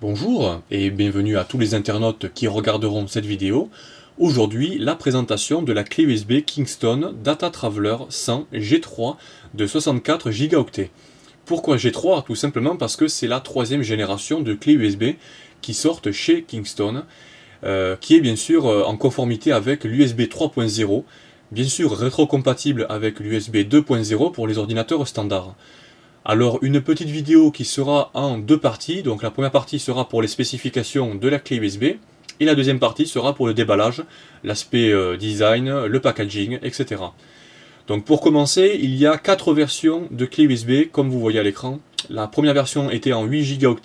Bonjour et bienvenue à tous les internautes qui regarderont cette vidéo. Aujourd'hui, la présentation de la clé USB Kingston Data Traveler 100 G3 de 64 Go. Pourquoi G3? Tout simplement parce que c'est la troisième génération de clés USB qui sortent chez Kingston, qui est bien sûr en conformité avec l'USB 3.0, bien sûr rétrocompatible avec l'USB 2.0 pour les ordinateurs standards. Alors une petite vidéo qui sera en deux parties, donc la première partie sera pour les spécifications de la clé USB, et la deuxième partie sera pour le déballage, l'aspect design, le packaging, etc. Donc pour commencer, il y a 4 versions de clé USB, comme vous voyez à l'écran. La première version était en 8 Go,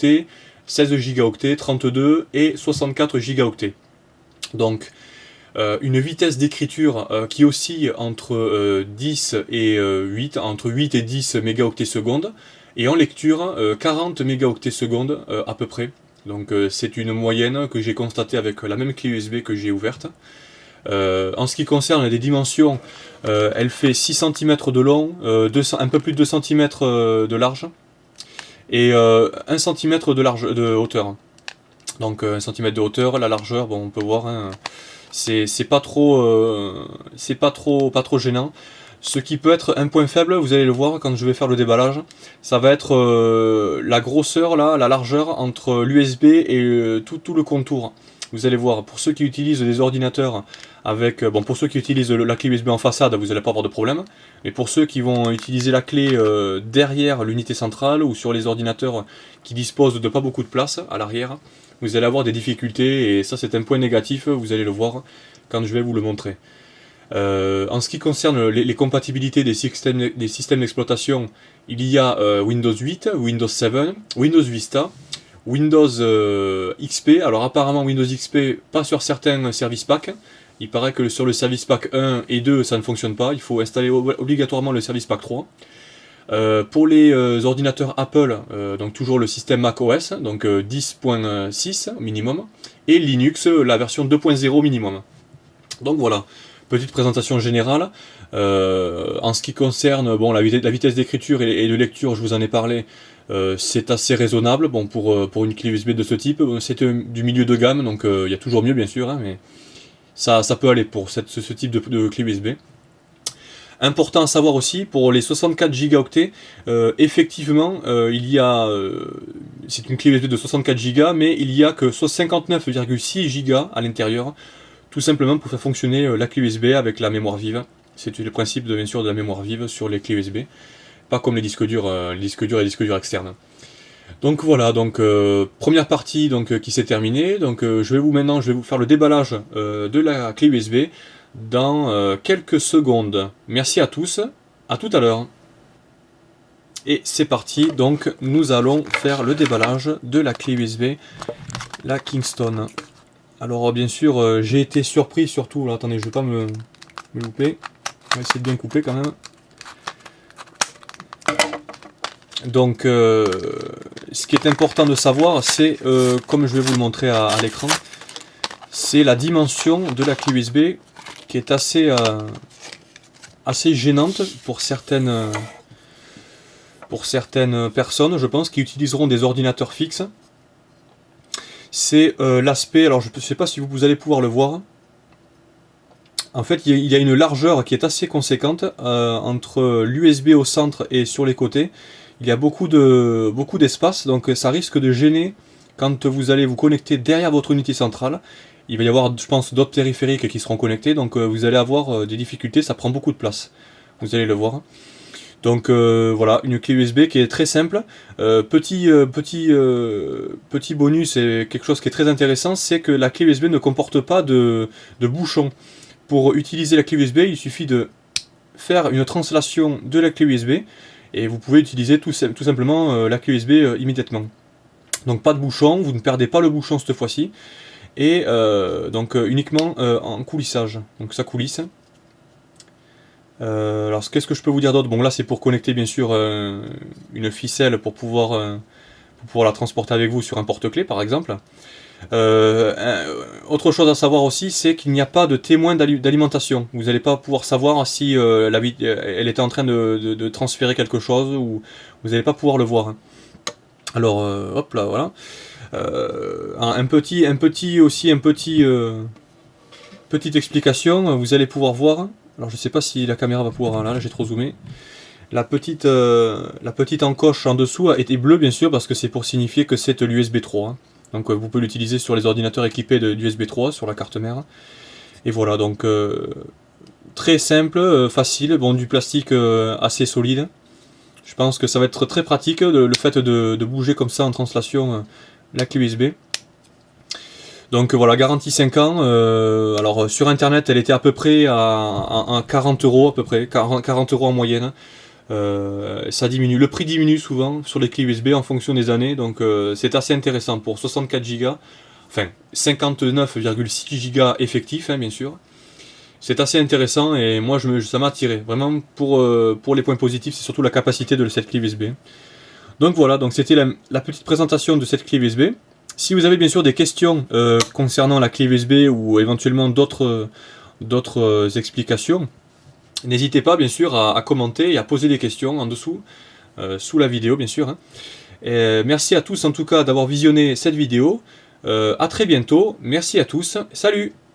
16 Go, 32 et 64 Go. Donc une vitesse d'écriture qui oscille entre 10 et 8, entre 8 et 10 mégaoctets secondes, et en lecture 40 mégaoctets secondes à peu près. Donc c'est une moyenne que j'ai constatée avec la même clé USB que j'ai ouverte. En ce qui concerne les dimensions, elle fait 6 cm de long, un peu plus de 2 cm de large, et 1 cm de hauteur. Donc 1 cm de hauteur, la largeur, bon, on peut voir, hein, c'est pas trop gênant. Ce qui peut être un point faible, vous allez le voir quand je vais faire le déballage, ça va être la grosseur, là, la largeur entre l'USB et tout le contour. Vous allez voir, pour ceux qui utilisent des ordinateurs avec, bon, pour ceux qui utilisent la clé USB en façade, vous n'allez pas avoir de problème. Mais pour ceux qui vont utiliser la clé derrière l'unité centrale ou sur les ordinateurs qui disposent de pas beaucoup de place à l'arrière, vous allez avoir des difficultés, et ça c'est un point négatif, vous allez le voir quand je vais vous le montrer. En ce qui concerne les compatibilités des systèmes d'exploitation, il y a Windows 8, Windows 7, Windows Vista, Windows XP. Alors apparemment Windows XP pas sur certains service packs. Il paraît que sur le service pack 1 et 2 ça ne fonctionne pas, il faut installer obligatoirement le service pack 3. Pour les ordinateurs Apple, donc toujours le système macOS, donc 10.6 minimum, et Linux, la version 2.0 minimum. Donc voilà, petite présentation générale. En ce qui concerne bon, la vitesse d'écriture et de lecture, je vous en ai parlé, c'est assez raisonnable bon, pour une clé USB de ce type. C'est du milieu de gamme, donc il y a toujours mieux bien sûr, hein, mais ça peut aller pour ce type de clé USB. Important à savoir aussi, pour les 64 Go, effectivement, c'est une clé USB de 64 Go, mais il n'y a que 59,6 Go à l'intérieur, tout simplement pour faire fonctionner la clé USB avec la mémoire vive. C'est le principe bien sûr de la mémoire vive sur les clés USB, pas comme les disques durs et les disques durs externes. Donc voilà, donc première partie donc, qui s'est terminée. Donc je vais vous faire le déballage de la clé USB dans quelques secondes. Merci à tous, à tout à l'heure. Et c'est parti, donc nous allons faire le déballage de la clé USB, la Kingston. Alors bien sûr, j'ai été surpris surtout, là, attendez, je vais pas me louper, on va essayer de bien couper quand même. Donc ce qui est important de savoir, c'est, comme je vais vous le montrer à l'écran, c'est la dimension de la clé USB qui est assez gênante pour certaines personnes, je pense, qui utiliseront des ordinateurs fixes. C'est l'aspect, alors je ne sais pas si vous allez pouvoir le voir. En fait, il y a une largeur qui est assez conséquente entre l'USB au centre et sur les côtés. Il y a beaucoup d'espace, donc ça risque de gêner quand vous allez vous connecter derrière votre unité centrale. Il va y avoir, je pense, d'autres périphériques qui seront connectés, donc vous allez avoir des difficultés, ça prend beaucoup de place. Vous allez le voir. Donc voilà, une clé USB qui est très simple. Petit bonus et quelque chose qui est très intéressant, c'est que la clé USB ne comporte pas de bouchon. Pour utiliser la clé USB, il suffit de faire une translation de la clé USB et vous pouvez utiliser tout simplement la clé USB immédiatement. Donc pas de bouchon, vous ne perdez pas le bouchon cette fois-ci. Et donc uniquement en coulissage, donc ça coulisse. Alors qu'est-ce que je peux vous dire d'autre? Bon là c'est pour connecter bien sûr une ficelle pour pouvoir la transporter avec vous sur un porte-clés par exemple. Autre chose à savoir aussi, c'est qu'il n'y a pas de témoin d'alimentation. Vous n'allez pas pouvoir savoir si elle était en train de transférer quelque chose, ou vous n'allez pas pouvoir le voir. Alors, hop là, voilà. Petite explication, vous allez pouvoir voir. Alors, je sais pas si la caméra va pouvoir. Là j'ai trop zoomé. La petite encoche en dessous a été bleue, bien sûr, parce que c'est pour signifier que c'est l'USB 3. Hein. Donc, vous pouvez l'utiliser sur les ordinateurs équipés d'USB 3, sur la carte mère. Et voilà, donc très simple, facile, bon, du plastique assez solide. Je pense que ça va être très pratique, le fait de bouger comme ça en translation la clé USB. Donc voilà, garantie 5 ans. Alors sur internet, elle était à peu près à 40 euros, à peu près, 40 euros en moyenne. Ça diminue, le prix diminue souvent sur les clés USB en fonction des années, donc c'est assez intéressant pour 64 Go, enfin 59,6 Go effectifs, hein, bien sûr. C'est assez intéressant et moi ça m'a attiré. Vraiment pour les points positifs, c'est surtout la capacité de cette clé USB. Donc voilà, donc c'était la petite présentation de cette clé USB. Si vous avez bien sûr des questions concernant la clé USB ou éventuellement d'autres explications, n'hésitez pas bien sûr à commenter et à poser des questions en dessous, sous la vidéo bien sûr. Hein. Et merci à tous en tout cas d'avoir visionné cette vidéo. À très bientôt, merci à tous, salut!